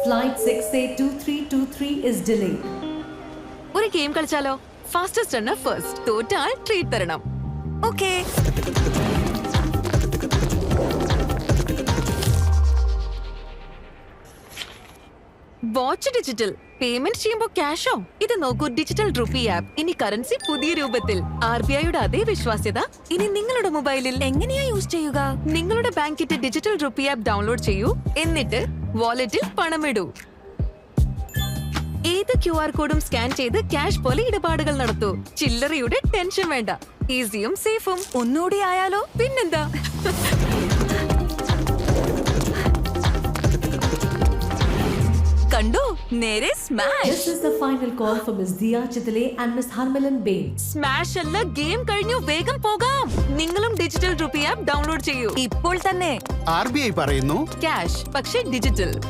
Flight 682323 is delayed. ഒരു game കളിച്ചാലോ? Fastest runner first. തോറ്റാൽ ട്രീറ്റ് തരണം. ഓക്കേ. Watch digital. പേയ്മെന്റ് ചെയ്യുമ്പോൾ ക്യാഷോ? ഇത് നോക്കൂ, ഡിജിറ്റൽ റുപ്പി ആപ്പ്. ഇനി കറൻസി പുതിയ രൂപത്തിൽ. RBIയുടെ അതേ വിശ്വാസ്യത ഇനി നിങ്ങളുടെ മൊബൈലിൽ. എങ്ങനെയാ യൂസ് ചെയ്യുക? നിങ്ങളുടെ ബാങ്കിന്റെ ഡിജിറ്റൽ റുപ്പി ആപ്പ് ഡൗൺലോഡ് ചെയ്യൂ. എന്നിട്ട് വാലറ്റിൽ പണമിടൂ. ഏത് QR കോഡും സ്കാൻ ചെയ്ത് ക്യാഷ് പോലെ ഇടപാടുകൾ നടത്തൂ. ചില്ലറയുടെ ടെൻഷൻ വേണ്ട. ഈസിയും സേഫും. ഒന്നുകൂടി ആയാലോ? പിന്നെന്താ? കണ്ടോ, നേരെ smash. This is the final call for Ms. Diya Chitale and Ms. Harmilan Bain. Smash അല്ല, ഗെയിം കഴിഞ്ഞു. വേഗം പോകാം. നിങ്ങളും ഡിജിറ്റൽ റുപ്പി ആപ്പ് ഡൗൺലോഡ് ചെയ്യൂ ഇപ്പോൾ തന്നെ. RBI പറയുന്നു ക്യാഷ് പക്ഷേ ഡിജിറ്റൽ.